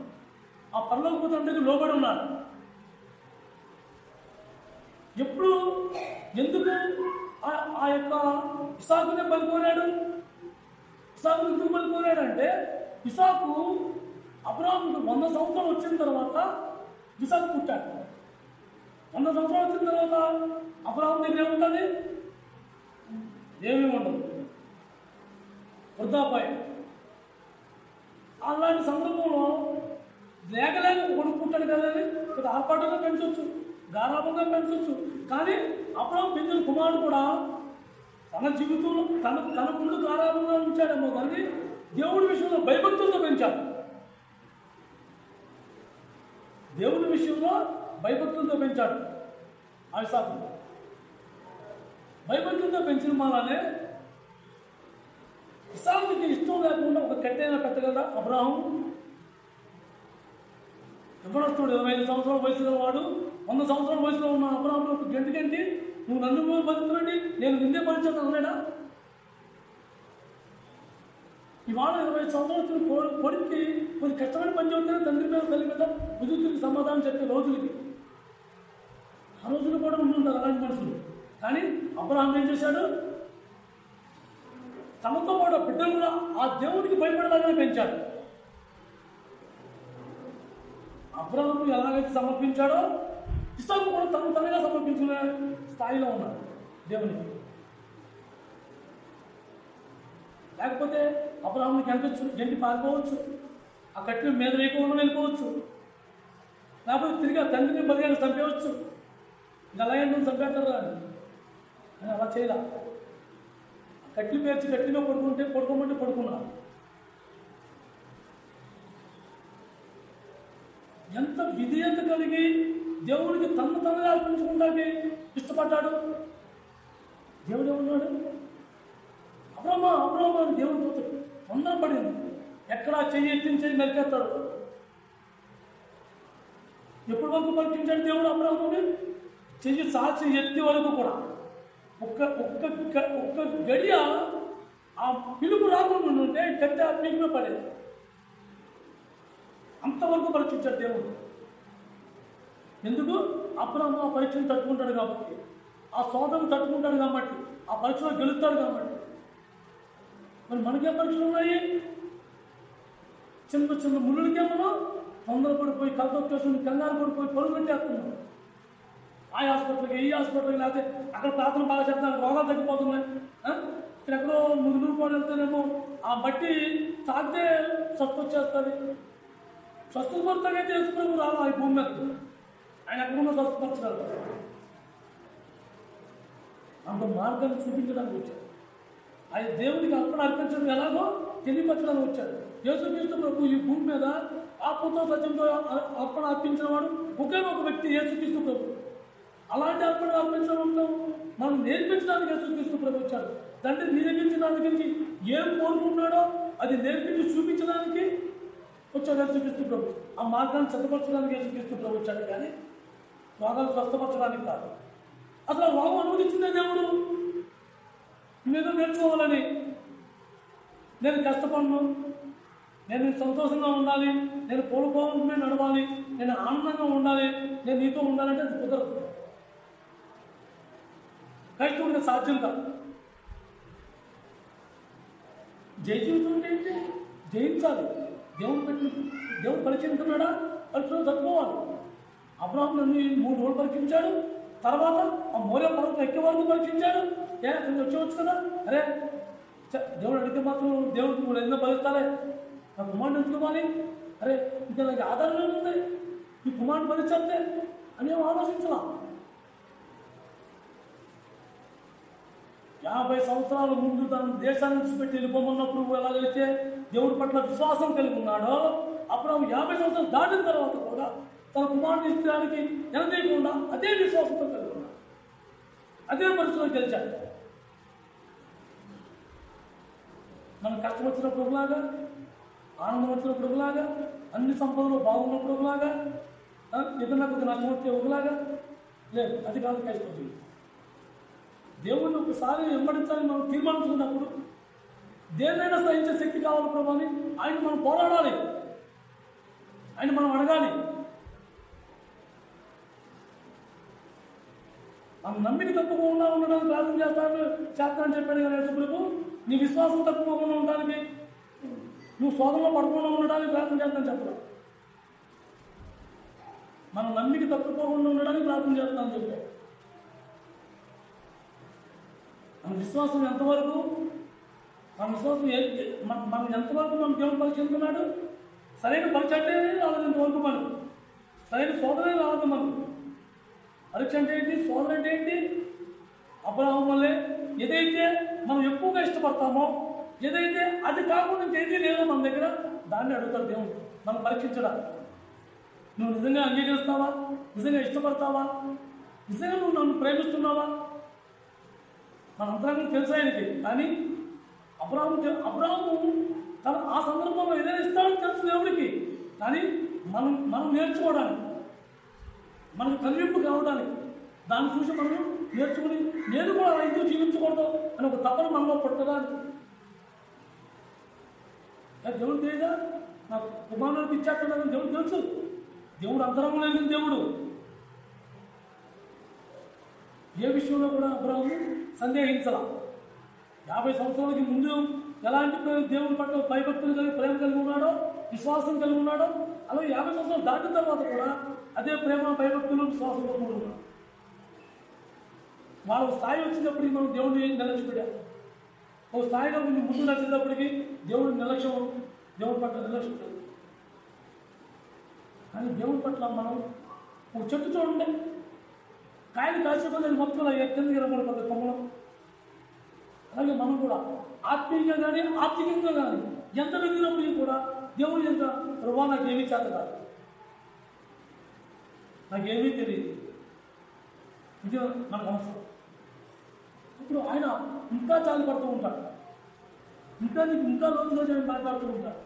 ఆ పరలోకపు తండ్రికి లోబడి ఉన్నాడు. ఎప్పుడు ఎందుకు ఆ యొక్క ఇసాకునే బలిపోయాడు? ఇసాకు ఎందుకు బలిపోయాడంటే ఇసాకు అబ్రహాముకు 100 సంవత్సరాలు వచ్చిన తర్వాత ఇసాకు పుట్టాడు. 100 సంవత్సరాలు వచ్చిన తర్వాత అబ్రహాం దగ్గర ఏముంటుంది? ఏమీ ఉండదు, వృద్ధాపాయం. అలాంటి సందర్భంలో లేకలేక కొడుకు పుట్టాడు కదని కొద్ది ఆర్పాటుగా పెంచవచ్చు, గారాభంగా పెంచవచ్చు. కానీ అబ్రహాం పెంచిన కుమారుడు కూడా తన జీవితంలో తన ముందు గారాభంగా ఉంచాడేమో కానీ దేవుడి విషయంలో భయభక్తులతో పెంచాడు. దేవుడి విషయంలో భయభక్తులతో పెంచాడు. ఇసాకు భయభక్తులతో పెంచిన మాలానే ఇసాకుకి ఇష్టం లేకుండా ఒక కట్టెైనా పెట్టగలరా అబ్రహాం? ఎవరొస్తాడు? 25 సంవత్సరాల వయసులో వాడు 100 సంవత్సరాల వయసులో ఉన్న అబ్రహాం ఒక గంటి నువ్వు నన్ను బతుకునండి నేను నిందే పరిచయం అన్నాడా? ఇవాళ 25 సంవత్సరాలు వచ్చిన కొడుక్కి కొద్ది కష్టమైన పని చెబుతానే తండ్రి మీద తల్లి మీద కుదురుతుకి సమాధానం చెప్పే రోజులకి ఆ రోజులు కూడా ఉంటుంటారు అలాంటి మనుషులు. కానీ అబ్రహాం ఏం చేశాడు? తనతో పాటు బిడ్డలు కూడా ఆ దేవుడికి భయపడేలాగానే పెంచాడు. అబ్రహాం ఎలాగైతే సమర్పించాడో ఇసాకు కూడా తనగా సమర్పించుకునే స్థాయిలో ఉన్నాడు దేవునికి. లేకపోతే అబ్రహాంకి గంటి పారిపోవచ్చు, ఆ కట్టిన మీద వేయకుండా వెళ్ళిపోవచ్చు, లేకపోతే తిరిగి ఆ తండ్రిని బలిగా చంపేవచ్చు. ఇంకా అలాగే నువ్వు చంపేస్తారా అని అలా చేయలే. కట్లు పేర్చి కట్టిలో పడుకోమంటే పడుకున్నారు. ఎంత విధేయత కలిగి దేవుడికి తనగా అర్పించుకుంటానికి ఇష్టపడ్డాడు. దేవుడు ఏమన్నాడు? అబ్రహ్మ అని దేవుడితో తొందరపడింది. ఎక్కడా చెయ్యి ఎత్తించేది నరికేస్తాడు. ఎప్పటి వరకు పరీక్షించాడు దేవుడు అబ్రహాముని? చెయ్యి సాక్షి ఎత్తి వరకు కూడా ఒక్క గడియ ఆ పిలుపు రాకుండా ఉంటే కట్టె ఆ పీకులో పడేది. అంతవరకు పరీక్షించాడు దేవుడు. ఎందుకు? అబ్రహాము ఆ పరీక్షను తట్టుకుంటాడు కాబట్టి, ఆ శోధను తట్టుకుంటాడు కాబట్టి, ఆ పరీక్షలో గెలుస్తాడు కాబట్టి. మరి మనకేం పరీక్షలు ఉన్నాయి? చిన్న ముళ్ళులకే మనం తొందరపడిపోయి కలతొచ్చేస్తుంది, కంగారు పడిపోయి పరుగు పెట్టేస్తున్నాం. ఆ హాస్పిటల్కి ఈ హాస్పిటల్కి లేకపోతే అక్కడ ప్రార్థన బాగా చేస్తాను రోగాలు తగ్గిపోతున్నాయి. ఇక్కడ ఎక్కడో ముగ్గురు కూడా వెళ్తేనేమో ఆ బట్టి తాగితే స్వస్థ వచ్చేస్తుంది. స్వస్థపరుతాగే చేసుకుని రావాలి ఆ భూమి మీద. ఆయన ఎక్కడున్నా స్వస్థపరచగలరు. అంత మార్గాన్ని చూపించడానికి వచ్చాడు. ఆయన దేవుడికి అర్పించడం ఎలాగో తెలియపరచడానికి వచ్చాడు. యేసుక్రీస్తు ప్రభు ఈ భూమి మీద ఆత్మతో సత్యంతో అర్పించిన వాడు ఒకే ఒక వ్యక్తి యేసుక్రీస్తు ప్రభు. అలాంటి అర్పించడం మనం నేర్పించడానికి యేసుక్రీస్తు ప్రభు వచ్చాడు. తండ్రి నిరూపించడానికి ఏం కోరుకుంటున్నాడో అది నేర్పించి చూపించడానికి వచ్చాడు యేసుక్రీస్తు ప్రభు. ఆ మార్గాన్ని సిద్ధపరచడానికి యేసుక్రీస్తు ప్రభు వచ్చాడు, కానీ రోగాలు స్వస్థపరచడానికి కాదు. అసలు రోగం అనుమతించిందే దేవుడు. నేను నేర్చుకోవాలని, నేను కష్టపడను, నేను సంతోషంగా ఉండాలి, నేను కోలుకోవాలని నడవాలి, నేను ఆనందంగా ఉండాలి, నేను నీతో ఉండాలంటే అది కుదరదు. క్రైస్తవుడికి సాధ్యం కాదు. జయ జీవితం ఏంటి? జయించాలి. దేవుడు పరీక్షించున్నాడా? పరీక్షలు తట్టుకోవాలి. అబ్రహాం నన్ను 3 రోజులు పరీక్షించాడు. తర్వాత ఆ మోరే పర్వతం ఎక్కే వరకు పరీక్షించాడు. అక్కడికి వచ్చేవచ్చు కదా. అరే దేవుడు అడిగితే మాత్రం దేవుడికి కూడా ఎందుకు బలిస్తారే, నా కుమారుడు ఎందుకోవాలి, అరే ఇంకా నాకు ఆధారం ఉంది, ఈ కుమారుడు బలిచేస్తే అని ఆలోచించలా. 50 సంవత్సరాల ముందు తన దేశాన్ని విడిచిపెట్టి వెళ్ళిపోమన్నప్పుడు ఎలాగైతే దేవుడి పట్ల విశ్వాసం కలిగి ఉన్నాడో, అబ్రాహాము 50 సంవత్సరాలు దాటిన తర్వాత కూడా తన కుమారుని ఇష్టానికి నిలదీయకుండా అదే విశ్వాసంతో కలిగి ఉన్నాడు. అదే పరిస్థితిలో గెలిచాడు. మనకు కష్టం వచ్చినప్పుడు ఒకలాగా, ఆనందం వచ్చినప్పుడు ఒకలాగా, అన్ని సంపదలు బాగున్నప్పుడు ఒకలాగా, ఏదన్నా కొద్ది నష్టం వచ్చే ఒకలాగా లేదు. అది కాదు కష్టం. దేవుడిని ఒకసారి వెంబడించాలని మనం తీర్మానించుకున్నప్పుడు దేన్నైనా సహించే శక్తి కావాలి ప్రభు అని ఆయన మనం పోరాడాలి, ఆయన మనం అడగాలి. మనం నమ్మిక తప్పుకోకుండా ఉండడానికి ప్రార్థన చేస్తానని చెప్పాడు కదా యేసు ప్రభు. నీ విశ్వాసం తప్పుకోకుండా ఉండడానికి, నువ్వు శోధనలో పడకుండా ఉండడానికి ప్రార్థన చేస్తానని చెప్పడం. మన నమ్మిక తప్పుకోకుండా ఉండడానికి ప్రార్థన చేస్తానని చెప్పాడు. మన విశ్వాసం ఎంతవరకు, మన విశ్వాసం మనం ఎంతవరకు మనం దేవుడు పరీక్షిస్తున్నాడు. సరైన పరీక్ష అంటే రాలేదు ఇంతవరకు. మనం సరైన శోధనే రాలేదు. మనం పరీక్ష అంటే ఏంటి, శోధన అంటే ఏంటి? అబ్రాహాము వల్లే ఏదైతే మనం ఎక్కువగా ఇష్టపడతామో, ఏదైతే అది కాకుండా ఇంకేదీ లేదో మన దగ్గర, దాన్ని అడుగుతాడు దేవుడు మనం పరీక్షించడానికి. నువ్వు నిజంగా అంగీకరిస్తావా? నిజంగా ఇష్టపడతావా? నిజంగా నువ్వు నన్ను ప్రేమిస్తున్నావా? మన అంతరంగం తెలుసు ఆయనకి. కానీ అబ్రాహాము తన ఆ సందర్భంలో ఏదైనా ఇస్తాడని తెలుసు దేవుడికి. కానీ మనం నేర్చుకోవడానికి, మనకు కనిపింపు కావడానికి, దాన్ని చూసి మనం నేర్చుకుని నేను కూడా ఎందుకు జీవించకూడదు అని ఒక తపన మనలో పుట్టడానికి. దేవుడు తెలియదా? నాకు కుమారుడికి ఇచ్చేస్తున్నాడని దేవుడు తెలుసు. దేవుడు అంతరంగంలో లేని దేవుడు. ఏ విషయంలో కూడా అబ్రాహాము సందేహించాల. 50 సంవత్సరాలకి ముందు ఎలాంటి దేవుని పట్ల భయభక్తులు కలిగి ప్రేమ కలిగి ఉన్నాడో, విశ్వాసం కలిగి ఉన్నాడో, అలాగే 50 సంవత్సరాలు దాటిన తర్వాత కూడా అదే ప్రేమ, భయభక్తులు, విశ్వాసం కలిగి ఉన్నాడు. వాళ్ళ స్థాయి వచ్చినప్పటికీ మనం దేవుడిని నిర్లక్ష్యపెట్టాం. ఒక స్థాయిలో ముందు నచ్చేటప్పటికి దేవుడి నిర్లక్ష్యం, దేవుడి పట్ల నిర్లక్ష్యం. కానీ దేవుడి పట్ల మనం ఒక చెట్టు చూడండి, కాయలు కాల్చిపోతే మొత్తం కిందకి ఇరవై కొమ్మలం. అలాగే మనం కూడా ఆత్మీయంగా కానీ ఆర్థికంగా కానీ ఎంత వెతికినప్పటికీ కూడా దేవుడు ఎంత ప్రభావ నాకేమీ చేత కాదు, నాకేమీ తెలియదు, ఇది మనకు అవసరం. ఇప్పుడు ఆయన ఇంకా చాలు పడుతూ ఉంటాడు, ఇంకా లోతుగా మాట్లాడుతూ ఉంటాడు.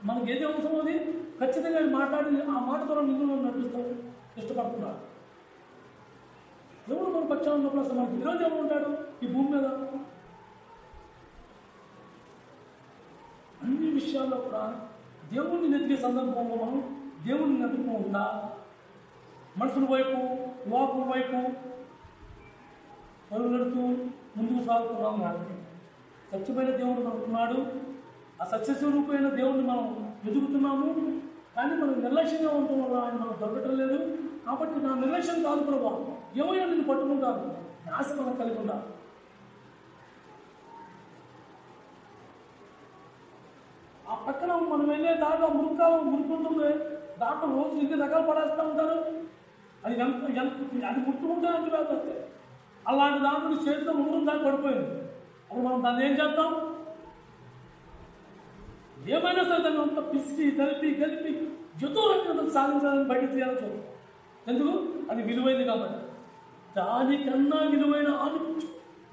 మనకి ఏది అవసరం అది ఖచ్చితంగా మాట్లాడి ఆ మాట ద్వారా నిన్ను నడిపిస్తాడు, ఇష్టపడుతున్నాడు. దేవుడు మన పక్షాన ఉన్నప్పుడు అసలు మనకి విరోధం ఎవరు ఉంటాడు ఈ భూమి మీద? అన్ని విషయాల్లో కూడా దేవుణ్ణి నెతికే సందర్భంలో మనం దేవుణ్ణి నెతుకోకుండా మనుషుల వైపు, యువకుల వైపు పరుగులెడుతూ ముందుకు సాగుతున్నాం. కాబట్టి సత్యమైన దేవుడు మనకున్నాడు. ఆ సత్యస్వరూపమైన దేవుడిని మనం వెతుకుతున్నాము. కానీ మనం నిర్లక్ష్యంగా ఉండటం వల్ల ఆయన మనం దొరకటం లేదు. కాబట్టి నా నిర్లక్ష్యం కాదు ప్రభావం, ఏమైనా నేను పట్టుకుంటాను, ఆశ మనం కలిగి ఉండాలి. ఆ పక్కన మనం వెళ్ళే దాంట్లో మురుకుంటుంది, దాంట్లో రోజు ఎన్ని రకాలు పడేస్తూ ఉంటారు. అది ముట్టుకుంటే అంత వేత వస్తాయి. అలాంటి దాంట్లో చేతితో ముగ్గురు దాన్ని పడిపోయింది. అప్పుడు మనం దాన్ని ఏం చేస్తాం? ఏమైనా సరే దాన్ని అంతా పిసికి కలిపి యుద్ధం సాధించాలని బయట తీయాల్సి. ఎందుకు? అది విలువైంది కాబట్టి. దానికన్నా విలువైన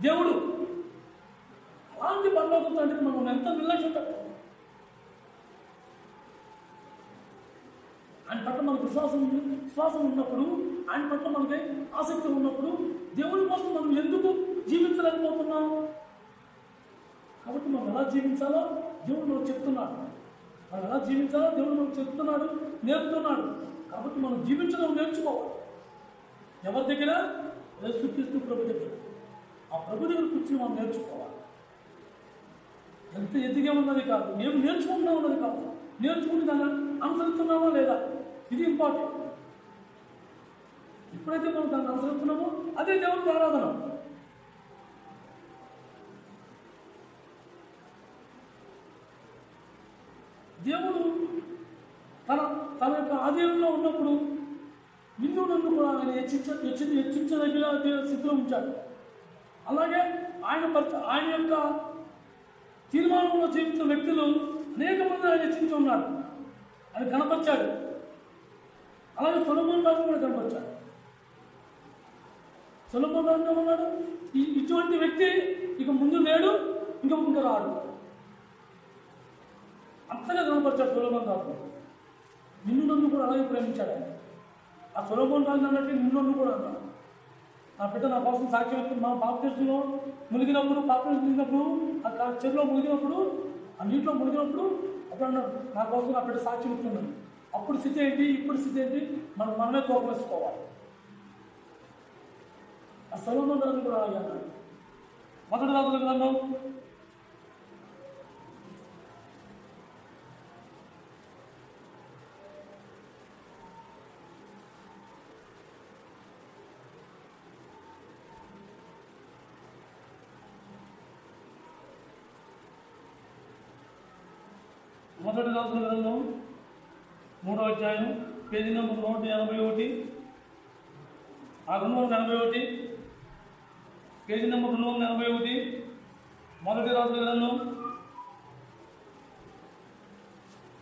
దేవుడు అలాంటి పరలోకం తండ్రికి మనం ఎంత నిర్లక్ష్యం పెట్టాలి. ఆయన పట్ల మనకు విశ్వాసం ఉన్నప్పుడు, ఆయన పట్ల మనకి ఆసక్తి ఉన్నప్పుడు దేవుడి కోసం మనం ఎందుకు జీవించలేకపోతున్నాం? కాబట్టి మనం ఎలా జీవించాలో దేవుడు మనకు చెప్తున్నాడు. మనం ఎలా జీవించాలో దేవుడు మనకు చెప్తున్నాడు, నేర్పుతున్నాడు. కాబట్టి మనం జీవించడం నేర్చుకోవాలి. ఎవరి దగ్గర? యేసుక్రీస్తు ప్రభు దగ్గర. ఆ ప్రభు దగ్గర కూర్చుని మనం నేర్చుకోవాలి. ఎంత ఎదిగా ఉన్నది కాదు, మేము నేర్చుకుంటున్నా ఉన్నది కాదు, నేర్చుకుని దాన్ని అనుసరిస్తున్నామా లేదా, ఇది ఇంపార్టెంట్. ఎప్పుడైతే మనం దాన్ని అనుసరిస్తున్నామో అదే దేవుడికి ఆరాధన. దేవుడు తన యొక్క ఆధీనంలో ఉన్నప్పుడు నిన్ను నన్ను కూడా ఆయన హెచ్చించదగిన స్థితిలో ఉంచాడు. అలాగే ఆయన యొక్క తీర్మానంలో జీవించిన వ్యక్తులు అనేక మంది ఆయన హెచ్చించి ఉన్నాడు, ఆయన కనపరిచాడు. అలాగే సొలొమోను రాజు కూడా కనపరిచాడు. సొలొమోను రాజు ఉన్నాడు, ఇటువంటి వ్యక్తి ఇక ముందు లేడు, ఇంకా రాడు. అంతగా కనపరిచాడు సొలొమోను రాజు. నిన్ను నన్ను కూడా అలాగే ప్రేమించాడు ఆయన. ఆ సొలొమోను రాజు అన్నట్టు నిన్ను నన్ను కూడా అన్నాడు. నా బిడ్డ నా కోసం సాక్ష్యం ఇస్తుంది. మా బాప్టిస్టులో మునిగినప్పుడు ఆ చెరువులో మునిగినప్పుడు, ఆ నీటిలో మునిగినప్పుడు అప్పుడు అన్నాడు, నా కోసం నా బిడ్డ సాక్ష్యం ఇస్తున్నాడు. అప్పుడు స్థితి ఏంటి, ఇప్పుడు స్థితి ఏంటి, మనమే తోపేసుకోవాలి. ఆ సొలొమోను రాజు కూడా అలాగే అన్నాడు. మొదటి రాజుల గ్రంథం 3వ అధ్యాయం పేజీ నెంబర్ 181, ఆ 281, పేజీ నెంబర్ 281, మొదటి రాజుల గ్రంథం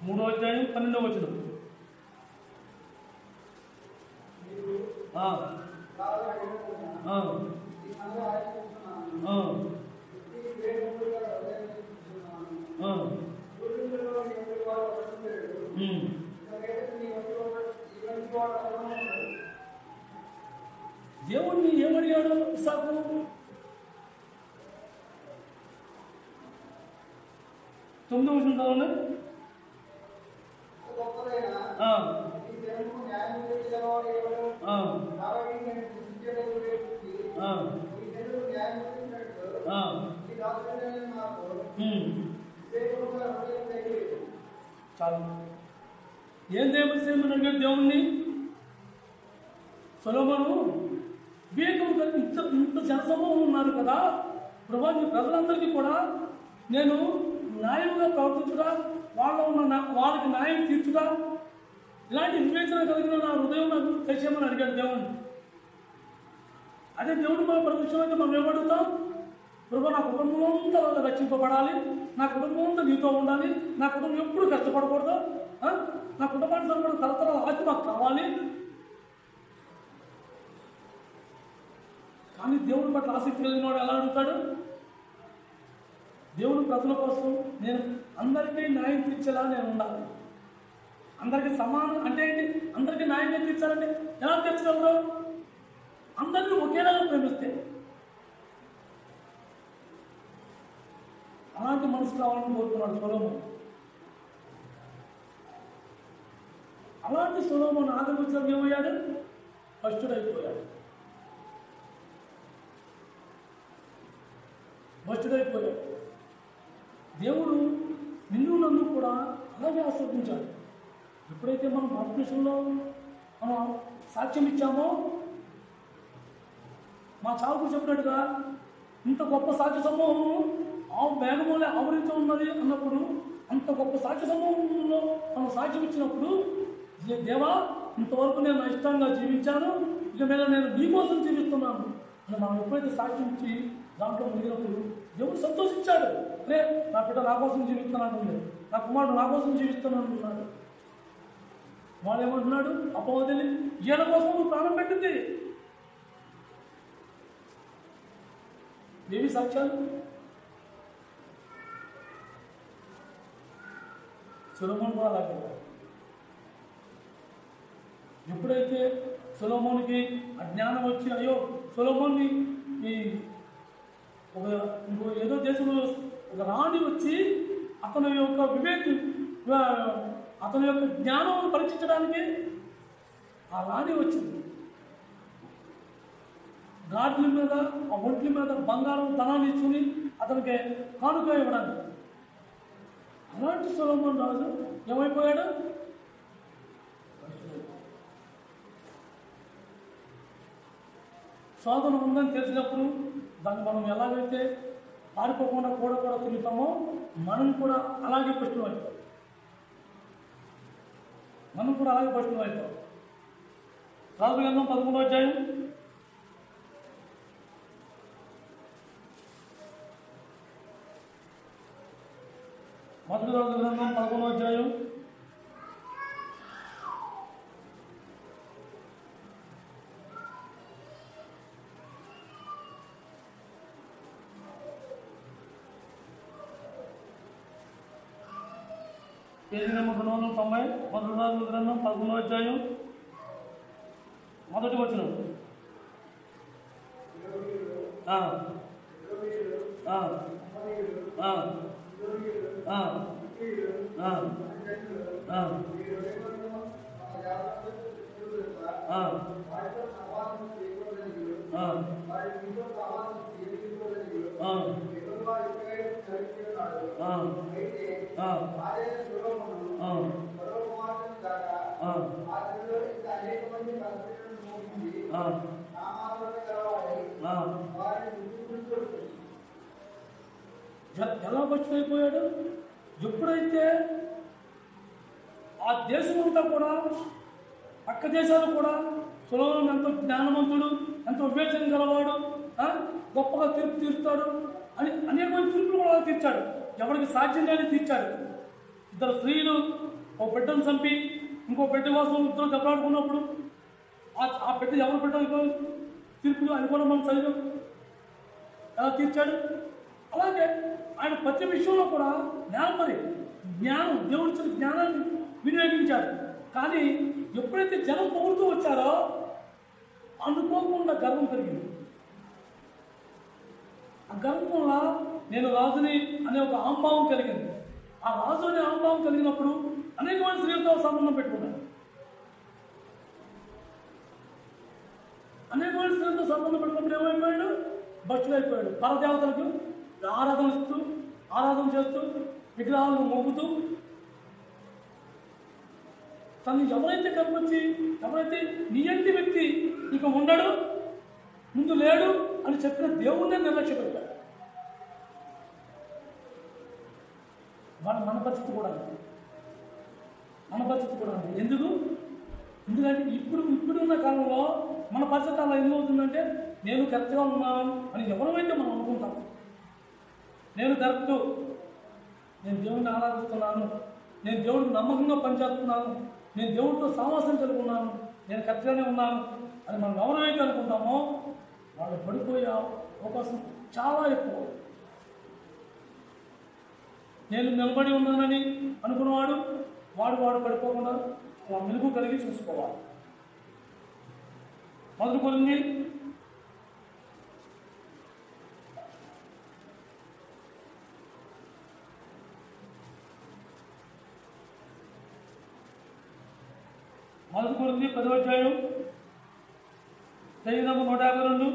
3వ అధ్యాయం 12వ వచనం. దేవుణ్ణి ఏమడిగాడు ఇస్సాకు? 9వ వచనం చదవండి. చాలు. ఏం దేవుడు చేయమని అడిగాడు దేవుణ్ణి? సొలొమోను వివేకం ఇంత జనసమూహం ఉన్నారు కదా ప్రభా, నీ ప్రజలందరికీ కూడా నేను న్యాయంగా ప్రవర్తించుగా, వాళ్ళకి న్యాయం తీర్చుగా, ఇలాంటి వివేచన కలిగిన నా హృదయం నాకు తెచ్చేయమని అడిగాడు దేవుణ్ణి. అదే దేవుడు మన ప్రతిష్టం అయితే మనం ఏమడుగుతాం? ప్రభా, నా కుటుంబం అంతా రక్షింపబడాలి, నా కుటుంబం అంతా నీతో ఉండాలి, నా కుటుంబం ఎప్పుడు కష్టపడకూడదు, నా కుటుంబానికి సరిపడ తరతరాల ఆస్తి మాకు కావాలి. కానీ దేవుని పట్ల ఆసక్తి కలిగిన వాడు ఎలా అడుగుతాడు? దేవుని ప్రజల కోసం నేను అందరికీ న్యాయం తీర్చేలా నేను ఉండాలి. అందరికీ సమానం అంటే ఏంటి? అందరికీ న్యాయం తీర్చాలంటే ఎలా తీర్చగలరు? అందరినీ ఒకేలాగా ప్రేమిస్తే. అలాంటి మనసు కావాలని కోరుకున్నాడు సొలొమోను. అలాంటి సొలొమోను ఆఖరికి వచ్చినప్పుడు ఏమయ్యాడు? భ్రష్టుడైపోయాడు. దేవుడు నిన్ను నన్ను కూడా అలాగే ఆస్వాదించాడు. ఎప్పుడైతే మనం బాప్టిజంలో మనం సాక్ష్యం ఇచ్చామో, మా చావుకు చెప్పినట్టుగా ఇంత గొప్ప సాక్ష్య సమూహము ఆ మేఘములే ఆవరించి ఉన్నది అన్నప్పుడు, అంత గొప్ప సాక్ష్య సమూహంలో మనం సాక్ష్యం ఇచ్చినప్పుడు, దేవా ఇంతవరకు నేను ఇష్టంగా జీవించాను, ఇక మీద నేను నీ కోసం జీవిస్తున్నాను అని మనం ఎప్పుడైతే సాక్ష్యం ఇచ్చి దాంట్లో ముగినప్పుడు దేవుడు సంతోషించాడు. అరే, నా బిడ్డ నా కోసం జీవిస్తున్నాడు, నా కుమారుడు నా కోసం జీవిస్తున్నాడు అంటున్నాడు. వాడు ఏమంటున్నాడు? అపవాదిని ఈయన కోసం నువ్వు ప్రాణం పెట్టింది. ఏవి సాక్ష్యాలు? సొలొమోను కూడా అలాగే. ఎప్పుడైతే సొలొమోనుకి అజ్ఞానం వచ్చి, అయ్యో సొలొమోన్ని ఇంకో ఏదో దేశంలో ఒక రాణి వచ్చి అతని యొక్క అతని యొక్క జ్ఞానం పరీక్షించడానికి ఆ రాణి వచ్చింది. గాడ్ల మీద, ఆ ఒంట్ల మీద బంగారం ధనాన్ని ఇచ్చుకుని అతనికి కానుక ఇవ్వడానికి. అలాంటి సొలొమోను రాజు ఏమైపోయాడు? శోధన ఉందని తెలిసినప్పుడు దాన్ని మనం ఎలాగైతే పారిపోకుండా కూడా తిరుగుతామో, మనం కూడా అలాగే పశువులు అవుతాం. రాజుల గ్రంథం 11వ అధ్యాయం మొదటి రోజు గ్రంథం 11వ అధ్యాయం పేజీ నెంబర్ 290. మొదటి రోజు గ్రంథం 11వ అధ్యాయం మొదటి వచనం. ఎలా బయటైపోయాడు? ఎప్పుడైతే ఆ దేశం అంతా కూడా, పక్క దేశాలు కూడా సులభం ఎంతో జ్ఞానవంతుడు, ఎంతో వివేచన గలవాడు, గొప్పగా తీర్పు తీరుస్తాడు అని అనేకమైన తీర్పులు కూడా తీర్చాడు. ఎవరికి సాధ్యం లేని తీర్చాడు. ఇద్దరు స్త్రీలు ఒక బిడ్డను చంపి ఇంకో బిడ్డ కోసం ఇద్దరు దెబ్బలాడుకున్నప్పుడు ఆ బిడ్డ ఎవరు బిడ్డ తీర్పులు అది కూడా మనం చదివాం ఎలా తీర్చాడు. అలాగే ఆయన ప్రతి విషయంలో కూడా జ్ఞానం దేవుడిచ్చిన జ్ఞానాన్ని వినియోగించాడు. కానీ ఎప్పుడైతే జనం పొగుడుతూ వచ్చారో అనుకోకుండా గర్వం పెరిగింది. ఆ గర్వం వల్ల నేను రాజుని అనే ఒక ఆంభావం కలిగింది. ఆ రాజు అనే ఆంభావం కలిగినప్పుడు అనేకమైన స్త్రీలతో సంబంధం పెట్టుకున్నాడు. అనేకమైన స్త్రీలతో సంబంధం పెట్టుకున్నప్పుడు ఏమైపోయాడు? భక్తులైపోయాడు. పరదేవతలకు ఆరాధన చేస్తూ విగ్రహాలను మొక్కుతూ తను ఎవరైతే కనిపించి ఎవరైతే నియంటి వ్యక్తి ఇక ఉండడు, ముందు లేడు అని చెప్పిన దేవుణ్ణే నిర్లక్ష్య పెట్టాడు. మన పరిస్థితి కూడా ఎందుకంటే ఇప్పుడున్న కాలంలో మన పరిస్థితి అలా ఎందుకవుతుందంటే నేను కరెక్ట్గా ఉన్నాను అని ఎవరైతే మనం అనుకుంటాం. నేను కరెక్టు, నేను దేవుడిని ఆరాధిస్తున్నాను, నేను దేవుడికి నమ్మకంగా పనిచేస్తున్నాను, నేను దేవుడితో సావాసం కలిగి ఉన్నాను, నేను కరెక్ట్గానే ఉన్నాను అని మనం ఎవరైతే అనుకుంటామో వాళ్ళు పడిపోయే అవకాశం చాలా ఎక్కువ. నేను నిలబడి ఉన్నానని అనుకున్నవాడు వాడు పడిపోకుండా మెలుగు కలిగి చూసుకోవాలి. మొదటి కొరింథీ 10వ అధ్యాయం పేజీ నంబర్ 152.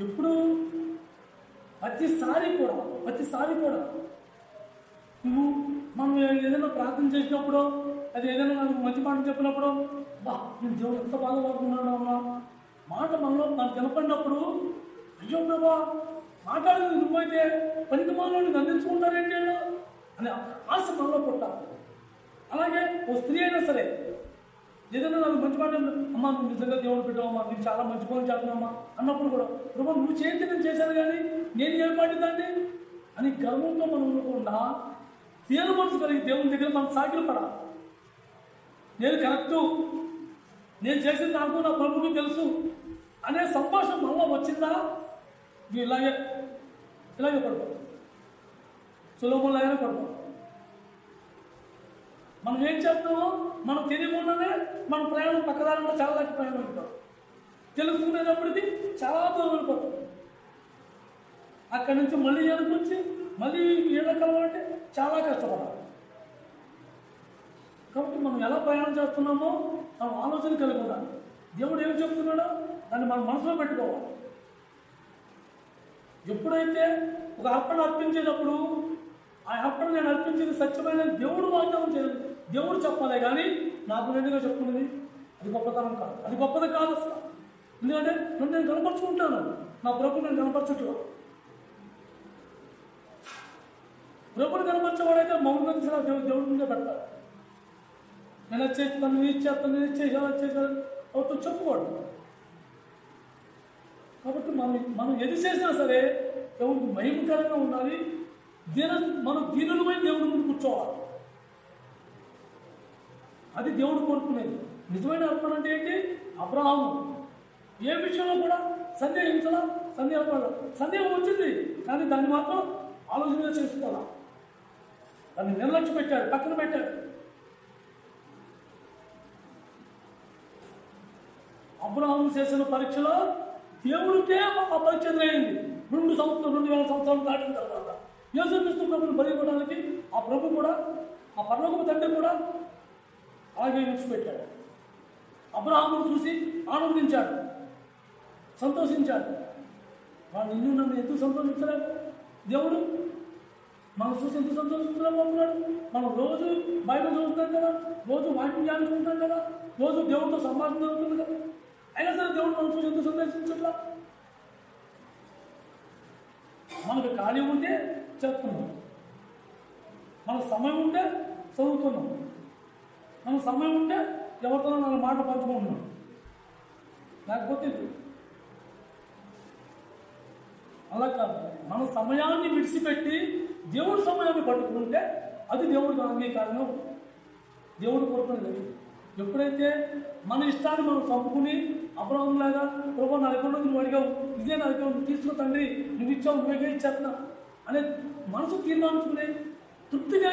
ఇప్పుడు ప్రతిసారి కూడా నువ్వు మనం ఏదైనా ప్రార్థన చేసినప్పుడు అది ఏదైనా నాకు మంచి మాట చెప్పినప్పుడు నేను దేవుడు ఎంత బాధపడుతున్నాడు అన్న మాట మనలో నాకు వినపడినప్పుడు అయ్యో ప్రభా మాట్లాడేది నువ్వైతే పనికి మనల్ని నందించుకుంటారేంటి అని ఆశ మనలో పుట్టాలి. అలాగే ఓ స్త్రీ అయినా సరే ఏదైనా నాకు మంచి మాట అమ్మా నువ్వు నిజంగా దేవుడు పెట్టావమ్మా, నీకు చాలా మంచి పనులు చేస్తున్నామ్మా అన్నప్పుడు కూడా ప్రభా నువ్వు చేయండి నేను చేశాను కానీ నేను ఏర్పడిందండి అని గర్వంతో మనం ఉండకుండా తీరు మనసు కలిగి దేవుని దగ్గర మనం సాగిలు పడాలి. నేను కరెక్టు, నేను చేసిన నాకు నా ప్రభువుకి తెలుసు అనే సంభాషణ మనలో వచ్చిందా నువ్వు ఇలాగే పడతావు, సులభంలాగానే పడతావు. మనం ఏం చేస్తామో మనం తెలియకుండానే మన ప్రయాణం పక్కదారంలో చాలా దాకా ప్రయాణం అయిపోతాం. తెలుసుకునేటప్పటికి చాలా దూరం వెళ్ళిపోతాం. అక్కడి నుంచి మళ్ళీ ఏడుకొచ్చి మళ్ళీ ఏళ్ళ కలవాలంటే చాలా కష్టపడాలి. కాబట్టి మనం ఎలా ప్రయాణం చేస్తున్నామో మనం ఆలోచన కలిగి ఉండాలి. దేవుడు ఏం చెప్తున్నాడో దాన్ని మనం మనసులో పెట్టుకోవాలి. ఎప్పుడైతే ఒక అర్పణ అర్పించేటప్పుడు ఆ అర్పణ నేను అర్పించేది సత్యమైన దేవుడు వాగ్దానం చేయాలి, దేవుడు చెప్పాలి. కానీ నాకు నేనుగా చెప్తున్నది అది గొప్పతనం కాదు, అది గొప్పది కాదు అసలు. ఎందుకంటే నన్ను నేను కనపరుచుకుంటాను, నా ప్రభు నేను కనపరచుట్లో ప్రభుని కనపరిచేవాడైతే మౌనంగా తీసిన దేవుడి ముందే పెడతారు. నేను చేస్తాను, నేను ఇచ్చేస్తాను, నేను ఇచ్చేసి అలా చేశాను అవుతూ చెప్పుకోడు. కాబట్టి మనం ఎది చేసినా సరే దేవుడికి మహిమకరంగా ఉండాలి. మనం దీనులమై దేవుడి ముందు కూర్చోవాలి. అది దేవుడు కోరుకునేది. నిజమైన అర్పణ అంటే ఏంటి? అబ్రహాము ఏ విషయంలో కూడా సందేహించలా, సందేహం వచ్చింది కానీ దాన్ని మాత్రం ఆలోచనగా చేసుకోవాలా. దాన్ని నిర్లక్ష్య పెట్టాడు, పక్కన పెట్టాడు. అబ్రహాము చేసిన పరీక్షలో దేవుడికే ఆ పరీక్ష ఎదురైంది. 2000 సంవత్సరాలు దాటిన తర్వాత యేసుక్రీస్తు ప్రభుని బలివ్వడానికి ఆ ప్రభు కూడా, ఆ పరలోకపు తండ్రి కూడా అలాగే విడిచిపెట్టాడు. అబ్రహామును చూసి ఆనందించాడు, సంతోషించాడు. వాడు నిన్ను నన్ను ఎందుకు సంతోషించలేము? దేవుడు మనం చూసి ఎందుకు సంతోషించలేము అంటున్నాడు. మనం రోజు బైబిల్ చదువుతాం కదా, రోజు వాక్యం ధ్యానించుకుంటాం కదా, రోజు దేవుడితో సంభాషణ జరుగుతుంది కదా, అయినా సరే దేవుడు మనం చూసి ఎందుకు సంతోషించట్లా? మనకు ఖాళీ ఉంటే చేస్తున్నాం, మనకు సమయం ఉంటే చదువుతున్నాం, మనకు సమయం ఉంటే ఎవరితో మన మాట పంచుకుంటున్నాం. లేకపోతే అలా కాదు. మన సమయాన్ని విడిచిపెట్టి దేవుడి సమయాన్ని పట్టుకుంటే అది దేవుడికి అంగీకారంగా దేవుడు కోరుకునేది. ఎప్పుడైతే మన ఇష్టాన్ని మనం చంపుకుని అబ్రహాములాగా ప్రభు నా దగ్గర నువ్వు అడిగావు, ఇదే నా దగ్గర నువ్వు తీసుకో తండ్రి, నువ్వు ఇచ్చావు, నువ్వే ఇచ్చేస్తున్నా అనే మనసు తీర్మానించుకునే తృప్తిగా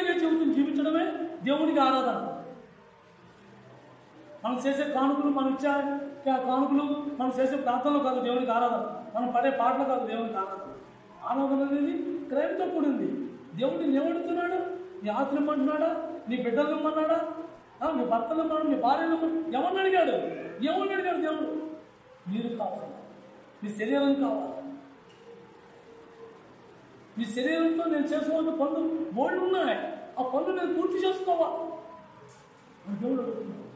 జీవించడమే దేవునికి ఆరాధన. మనం చేసే కానుకలు, మనం ఇచ్చే కానుకలు, మనం చేసే ప్రార్థనలు కాదు దేవునికి ఆరాధన. మనం పడే పాటలు కాదు దేవునికి ఆరాధన. ఆరాధన అనేది క్రైమ్తో కూడింది. దేవుడిని ఏమడుతున్నాడు? నీ ఆత్మ ఇమ్మంటున్నాడా? నీ బిడ్డలు ఇమ్మన్నాడా? మీ భర్తలు ఇమ్మన్నాడు? మీ భార్యలు ఎవరిని అడిగాడు? దేవుడు? మీరు కావాలి, మీ శరీరం కావాలి. మీ శరీరంతో నేను చేసుకోవాల్సిన పనులు బోల్డ్ ఉన్నాయి, ఆ పనులు నేను పూర్తి చేసుకోవాలి అని దేవుడు అడుగుతున్నాడు.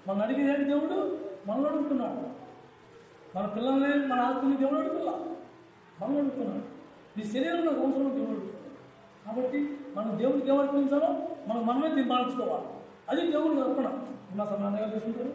మనం అడిగేది దేవుడు మనల్ని అడుగుతున్నాడు. మన పిల్లల్ని, మన ఆత్మని దేవుడు అడుగుతున్నా, మనం అడుగుతున్నాడు. నీ శరీరంలో అవసరం దేవుడు అడుగుతున్నాడు. కాబట్టి మనం దేవుడికి ఏమర్పించాలో మనమే తీర్మానించుకోవాలి. అది దేవుడికి అర్పణ. ఉన్న సమయాన్ని తీసుకుంటారు.